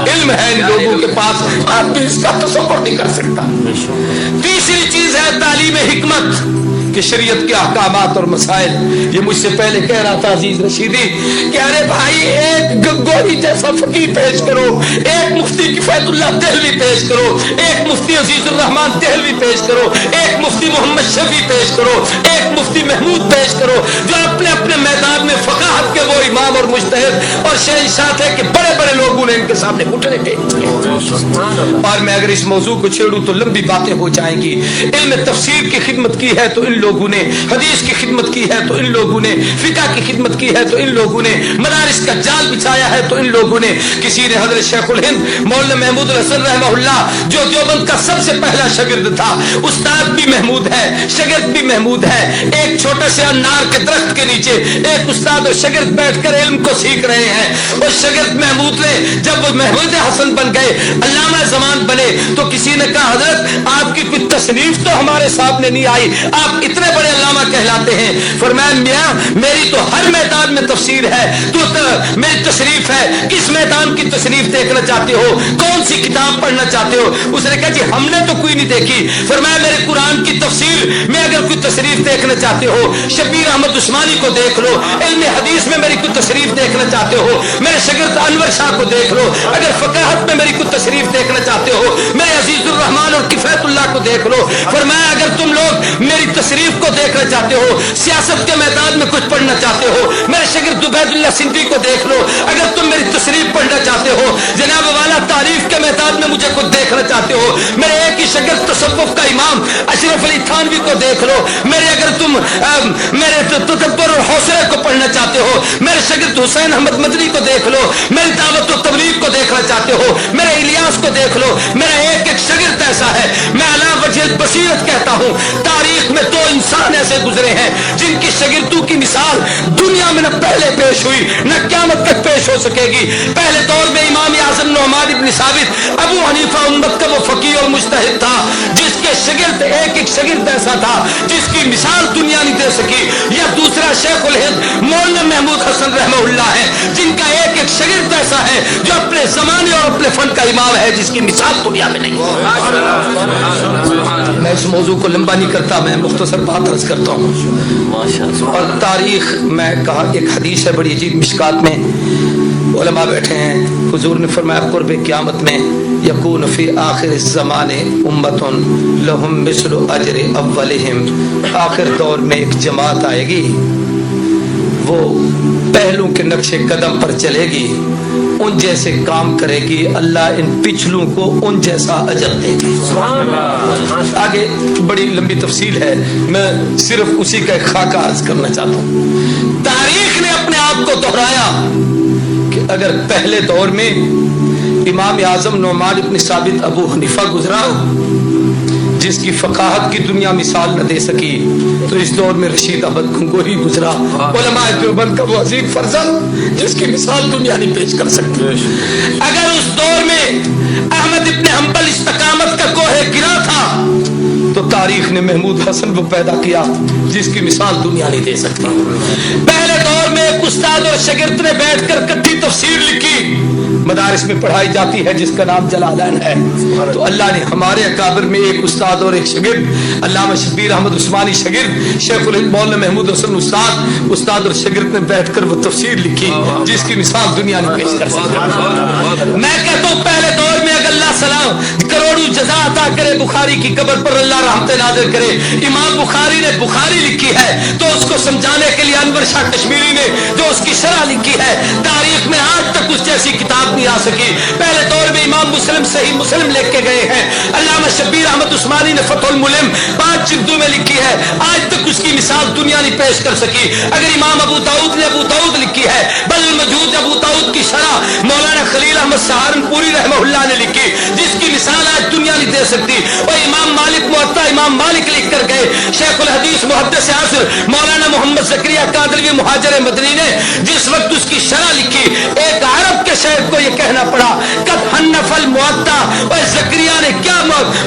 علم ہے ان لوگوں کے پاس، آدمی اس کا تصور نہیں کر سکتا۔ تیسری چیز ہے تعلیم حکمت کہ شریعت کے احکامات اور مسائل۔ یہ مجھ سے پہلے کہہ رہا تھا عزیز رشیدی کہ ارے بھائی ایک گوری جیسا فقیہ پیش کرو، ایک مفتی کفایت اللہ دہلوی پیش کرو، ایک مفتی عزیز الرحمان دہلوی پیش کرو، ایک مفتی محمد شفیع پیش کرو، ایک مفتی محمود پیش کرو، جو اپنے اپنے میدان میں فقاہت کے وہ امام اور مجتہد اور شہنشاہ تھے کہ بڑے بڑے لوگوں نے ان کے سامنے گھٹنے ٹیک۔ اور میں اگر اس موضوع کو چھیڑوں تو لمبی باتیں ہو جائیں گی۔ علم تفسیر کی خدمت کی ہے تو ان لوگوں نے، حدیث کی خدمت کی ہے تو ان لوگوں نے، فقہ کی خدمت کی ہے تو ان لوگوں نے، مدارس کا جال بچھایا ہے تو ان لوگوں نے۔ کسی نے حضرت شیخ الہند مولانا محمود الحسن رحمہ اللہ جو دیوبند کا سب سے پہلا شاگرد تھا، استاد بھی محمود ہے، شاگرد بھی محمود ہے، ایک چھوٹے سے انار کے درخت کے نیچے ایک استاد اور شاگرد بیٹھ کر علم کو سیکھ رہے ہیں۔ اور شاگرد محمود نے جب وہ محمود حسن بن گئے، علامہ زمان بنے، تو کسی نے کہا حضرت آپ کی کوئی تصنیف تو ہمارے سامنے نہیں آئی، آپ اتنے بڑے علامہ کہلاتے ہیں۔ فرمایا میاں میری تو ہر میدان میں تفسیر ہے، تو میری تصریف ہے، کس میدان کی تصریف دیکھنا چاہتے ہو، کون سی کتاب پڑھنا چاہتے ہو؟ اس نے کہا جی ہم نے تو کوئی نہیں دیکھی۔ فرمایا میرے قرآن کی تفسیر میں اگر کوئی تصریف دیکھنا چاہتے ہو شبیر احمد عثمانی کو دیکھ لو، علم حدیث میں میری کوئی تصریف دیکھنا چاہتے ہو میرے شاگرد انور شاہ کو دیکھ لو، اگر فقاہت میں میری کوئی تصریف دیکھنا چاہتے ہو میرے عزیز الرحمان اور کفایت اللہ کو دیکھ لو۔ فرمایا اگر تم لوگ میری تصریف کو دیکھنا چاہتے ہو، سیاست کے میدان میں کچھ پڑھنا چاہتے ہو میرے شاگرد عبید اللہ سندھی کو دیکھ لو، اگر تم میری تصریف پڑھنا چاہتے ہو جناب والا تعریف کے میدان میں مجھے کچھ دیکھنا چاہتے ہو میرے ایک ہی شاگرد تصوف کا امام اشرف علی تھانوی کو دیکھ لو، میرے اگر تم میرے تدبر اور حوصلے کو پڑھنا چاہتے ہو میرے شاگرد حسین احمد مدنی کو دیکھ لو، میری دعوت و تبلیغ کو دیکھنا چاہتے ہو میرے الیاس کو دیکھ لو، میرا ایک ایک شاگرد ایسا ہے۔ میں علی وجہ بصیرت کہتا ہوں تاریخ میں دو انسان ایسے گزرے ہیں جن کی شاگردوں کی مثال دنیا میں نہ پہلے پیش ہوئی نہ قیامت تک پیش ہو سکے گی۔ پہلے دور میں امام اعظم نعمان بن ثابت ابو حنیفہ امت کا وہ فقیہ اور مجتہد تھا جس کے شاگرد ایک ایک شاگرد ایسا تھا جس کی مثال دنیا نہیں دے سکی۔ یا دوسرا شیخ الہند مولانا محمود حسن رحمہ اللہ ہے جن کا ایک ایک شاگرد ایسا ہے جو اپنے زمانے اور اپنے فن کا امام ہے جس کی مثال دنیا میں نہیں۔ میں اس موضوع کو لمبا نہیں کرتا، میں مختصر بات عرض کرتا ہوں۔ اور تاریخ میں کہا ایک حدیث ہے بڑی عجیب، مشکات میں علماء بیٹھے ہیں، حضور نے فرمایا قرب قیامت میں یکون فی آخر الزمان امت لہم مثل اجر اولہم، آخر دور میں ایک جماعت آئے گی وہ پہلوں کے نقش قدم پر چلے گی، ان جیسے کام کرے گی، اللہ ان پچھلوں کو ان جیسا اجر دے گی۔ آگے بڑی لمبی تفصیل ہے، میں صرف اسی کا ایک خاکہ عرض کرنا چاہتا ہوں۔ تاریخ نے اپنے آپ کو دہرایا کہ اگر پہلے دور میں امام اعظم نعمان بن ثابت ابو حنیفہ گزرا جس کی فقاہت کی دنیا مثال نہ دے سکی، تو اس دور میں رشید احمد گنگوہی گزرا علماء دیوبند کا وہ عظیم فرزند جس کی مثال دنیا نہیں پیش کر سکتی۔ اگر اس دور میں احمد ابن حنبل استقامت کا کوہ گرا تھا تو تاریخ نے محمود حسن کو پیدا کیا جس کی مثال دنیا نہیں دے سکتی۔ پہلے دور میں ایک استاد اور شاگرد نے بیٹھ کر کٹھی تفسیر لکھی، مدارس میں پڑھائی جاتی ہے جس کا نام جلالین ہے، تو اللہ نے ہمارے اکابر میں ایک استاد اور ایک شاگرد علامہ شبیر احمد عثمانی شاگرد شیخ الہند مولانا محمود حسن استاد اور شاگرد نے بیٹھ کر وہ تفسیر لکھی جس کی مثال دنیا نہیں پیش کر سکتی۔ میں کہتا ہوں پہلے دور میں اگر اللہ سلام کروڑوں جزا عطا کرے بخاری کی قبر پر اللہ رحمت نازل کرے، امام بخاری نے بخاری لکھی ہے تو اس کو سمجھانے کے لیے انور شاہ کشمیری نے جو اس کی شرح لکھی ہے تاریخ میں آج تک اس جیسی کتاب نہیں آ سکی۔ پہلے دور میں امام مسلم صحیح مسلم لکھ کے گئے ہیں، علامہ شبیر احمد عثمانی نے فتح الملم 5 جلدوں میں لکھی ہے، آج تک اس کی مثال دنیا نہیں پیش کر سکی۔ اگر امام ابو داؤد نے ابو داؤد لکھی ہے، بل الموجود ابو داؤد کی شرح مولانا خلیل احمد سہارنپوری رحمہ اللہ نے لکھی جس کی مثال آج دنیا نہیں دے سکتی۔ اور امام مالک موطا امام مالک لکھ کر گئے، شیخ الحدیث محدث عصر مولانا محمد زکریا کادلوی مہاجر مدنی نے جس وقت اس کی شرح لکھی، ایک عرب کے شاعر کو یہ کہنا پڑا قد حنف الموطا، زکریا نے کیا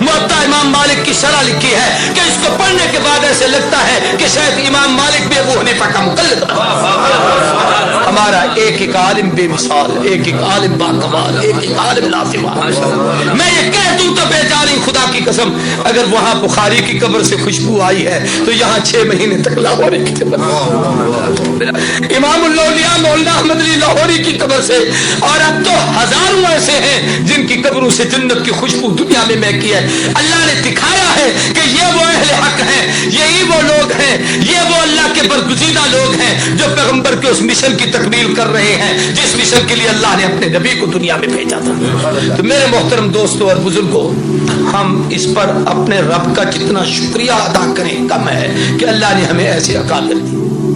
موطا امام مالک کی شرح لکھی ہے کہ اس کو پڑھنے کے بعد ایسے لگتا ہے کہ شاید امام مالک بھی ابو حنیفہ کا مقلد رہا۔ ہمارا ایک ایک عالم بے مثال، ایک ایک عالم باکمال، ایک ایک عالم لازمال۔ میں یہ کہہ دوں تو بیچاری خدا کی قسم، اگر وہاں بخاری کی قبر سے خوشبو آئی ہے تو یہاں 6 مہینے تک لاہوری کی قبر، امام الاولیاء مولانا احمد علی لاہوری کی قبر سے، اور اب تو ہزاروں ایسے ہیں جن کی قبروں سے جنت کی خوشبو دنیا میں مہکی ہے۔ اللہ نے دکھایا ہے کہ یہ وہ اہل حق ہیں، یہی وہ لوگ ہیں، یہ وہ اللہ کے برگزیدہ لوگ ہیں جو پیغمبر کے اس مشن کی تکمیل کر رہے ہیں جس مشن کے لیے اللہ نے اپنے نبی کو دنیا میں بھیجا تھا۔ تو میرے محترم دوستوں اور بزرگوں، ہم اس پر اپنے رب کا جتنا شکریہ ادا کریں کم ہے کہ اللہ نے ہمیں ایسے اکابر دی۔